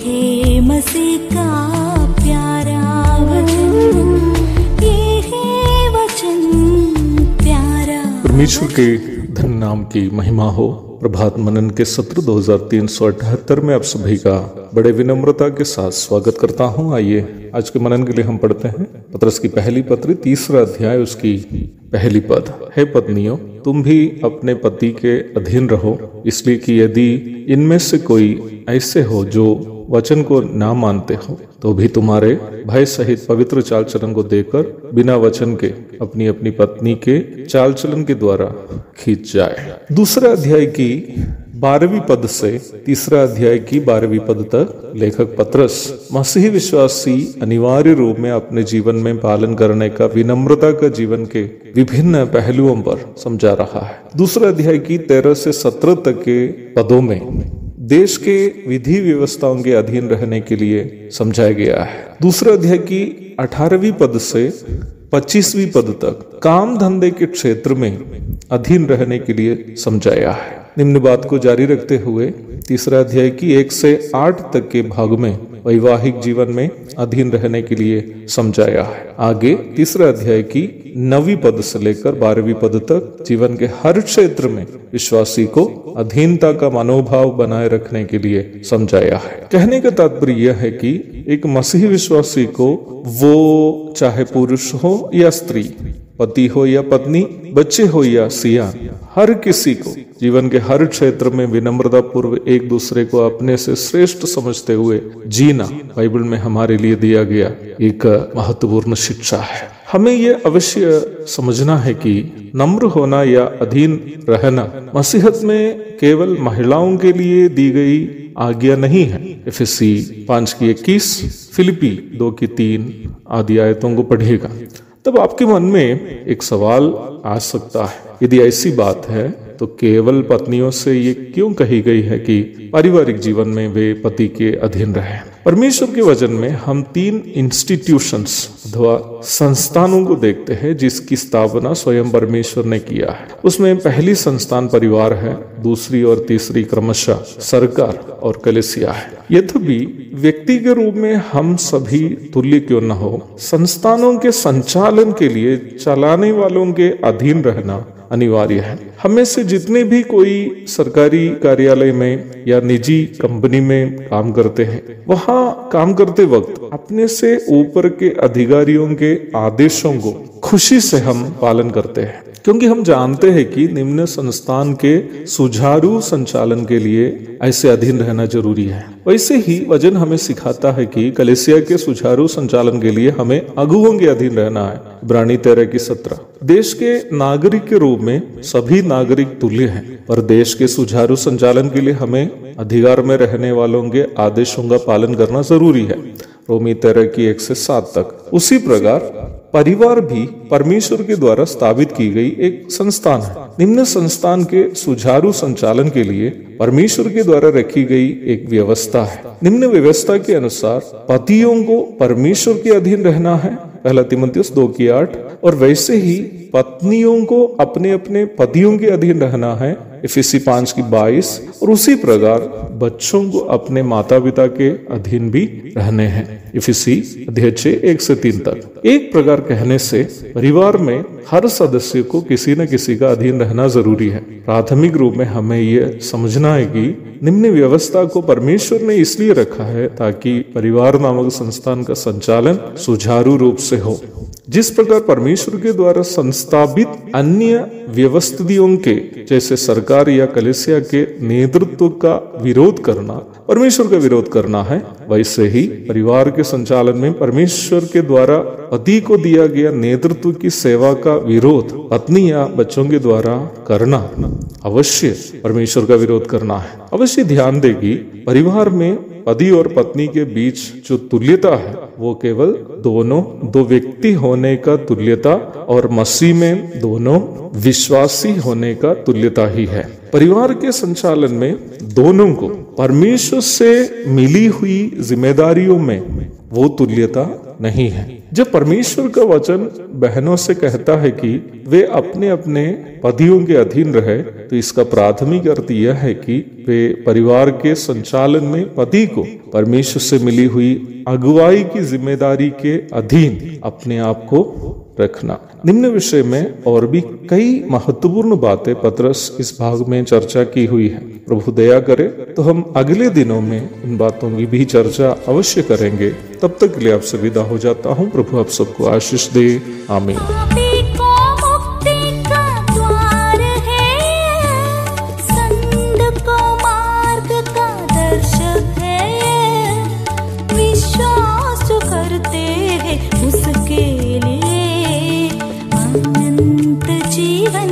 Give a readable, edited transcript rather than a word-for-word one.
है मसीह का प्यारा वचन, ये है वचन प्यारा। परमेश्वर के धन नाम की महिमा हो। प्रभात मनन के सत्र 2378 में आप सभी का बड़े विनम्रता के साथ स्वागत करता हूं। आइए आज के मनन के लिए हम पढ़ते हैं पतरस की पहली पत्री 3 अध्याय उसकी पहली पद। हे पत्नियों, तुम भी अपने पति के अधीन रहो, इसलिए कि यदि इनमें से कोई ऐसे हो जो वचन को ना मानते हो तो भी तुम्हारे भय सहित पवित्र चाल चलन को देकर बिना वचन के अपनी अपनी पत्नी के चाल चलन के द्वारा खींच जाए। 2 अध्याय की 12वीं पद से 3 अध्याय की 12वीं पद तक लेखक पतरस मसीही विश्वासी अनिवार्य रूप में अपने जीवन में पालन करने का विनम्रता का जीवन के विभिन्न पहलुओं पर समझा रहा है। 2 अध्याय की 13 से 17 तक के पदों में देश के विधि व्यवस्थाओं के अधीन रहने के लिए समझाया गया है। 2 अध्याय की 18वीं पद से 25वीं पद तक काम धंधे के क्षेत्र में अधीन रहने के लिए समझाया है। निम्न बात को जारी रखते हुए 3 अध्याय की 1 से 8 तक के भाग में वैवाहिक जीवन में अधीन रहने के लिए समझाया है। आगे 3 अध्याय की 9वीं पद से लेकर 12वीं पद तक जीवन के हर क्षेत्र में विश्वासी को अधीनता का मनोभाव बनाए रखने के लिए समझाया है। कहने का तात्पर्य यह है कि एक मसीही विश्वासी को, वो चाहे पुरुष हो या स्त्री, पति हो या पत्नी, बच्चे हो या सियान, हर किसी को जीवन के हर क्षेत्र में विनम्रता पूर्व एक दूसरे को अपने से श्रेष्ठ समझते हुए जीना बाइबल में हमारे लिए दिया गया एक महत्वपूर्ण शिक्षा है। हमें यह अवश्य समझना है कि नम्र होना या अधीन रहना मसीहत में केवल महिलाओं के लिए दी गई आज्ञा नहीं है। एफएससी 5:21, फिलिपी 2:3 आदि आयतों को पढ़ेगा तब आपके मन में एक सवाल आ सकता है, यदि ऐसी बात है तो केवल पत्नियों से ये क्यों कही गई है कि पारिवारिक जीवन में वे पति के अधीन रहें। परमेश्वर के वचन में हम 3 इंस्टीट्यूशंस अथवा संस्थानों को देखते हैं जिसकी स्थापना स्वयं परमेश्वर ने किया है। उसमें पहली संस्थान परिवार है, दूसरी और तीसरी क्रमशः सरकार और कलीसिया है। यद्यपि व्यक्ति के रूप में हम सभी तुल्य क्यों न हो, संस्थानों के संचालन के लिए चलाने वालों के अधीन रहना अनिवार्य है। हमें से जितने भी कोई सरकारी कार्यालय में या निजी कंपनी में काम करते हैं, वहां काम करते वक्त अपने से ऊपर के अधिकारियों के आदेशों को खुशी से हम पालन करते हैं, क्योंकि हम जानते हैं कि निम्न संस्थान के सुचारू संचालन के लिए ऐसे अधीन रहना जरूरी है। वैसे ही वचन हमें सिखाता है कि कलीसिया के सुचारू संचालन के लिए हमें अगुओं के अधीन रहना है। इब्रानी 13:17। देश के नागरिक के रूप में सभी नागरिक तुल्य हैं, पर देश के सुचारू संचालन के लिए हमें अधिकार में रहने वालों के आदेशों का पालन करना जरूरी है। रोमी 13:1 से 7 तक। उसी प्रकार परिवार भी परमेश्वर के द्वारा स्थापित की गई एक संस्थान है। निम्न संस्थान के सुचारू संचालन के लिए परमेश्वर के द्वारा रखी गई एक व्यवस्था है। निम्न व्यवस्था के अनुसार पतियों को परमेश्वर के अधीन रहना है, 1 तीमुथियुस 2:8, और वैसे ही पत्नियों को अपने अपने पतियों के अधीन रहना है, एफएससी 5:22, और उसी प्रकार बच्चों को अपने माता पिता के अधीन भी रहने हैं, एफएससी 6:1-3 तक। एक प्रकार कहने से परिवार में हर सदस्य को किसी न किसी का अधीन रहना जरूरी है। प्राथमिक रूप में हमें यह समझना है कि निम्न व्यवस्था को परमेश्वर ने इसलिए रखा है ताकि परिवार नामक संस्थान का संचालन सुचारू रूप से हो। जिस प्रकार परमेश्वर के द्वारा संस्थापित अन्य व्यवस्थितियों के, जैसे सरकार या कलीसिया के नेतृत्व का विरोध करना परमेश्वर का विरोध करना है, वैसे ही परिवार के संचालन में परमेश्वर के द्वारा पति को दिया गया नेतृत्व की सेवा का विरोध पत्नी या बच्चों के द्वारा करना अवश्य परमेश्वर का विरोध करना है। अवश्य ध्यान देगी, परिवार में पति और पत्नी के बीच जो तुल्यता है वो केवल दो व्यक्ति होने का तुल्यता और मसीह में दोनों विश्वासी होने का तुल्यता ही है। परिवार के संचालन में दोनों को परमेश्वर से मिली हुई जिम्मेदारियों में वो तुल्यता नहीं है। जब परमेश्वर का वचन बहनों से कहता है कि वे अपने अपने पतियों के अधीन रहे, तो इसका प्राथमिक अर्थ यह है कि वे परिवार के संचालन में पति को परमेश्वर से मिली हुई अगुवाई की जिम्मेदारी के अधीन अपने आप को रखना। निम्न विषय में और भी कई महत्वपूर्ण बातें पतरस इस भाग में चर्चा की हुई है। प्रभु दया करे तो हम अगले दिनों में इन बातों की भी चर्चा अवश्य करेंगे। तब तक के लिए आपसे विदा हो जाता हूँ। प्रभु आप सबको आशीष दे। आमीन। उसके लिए अनंत जीवन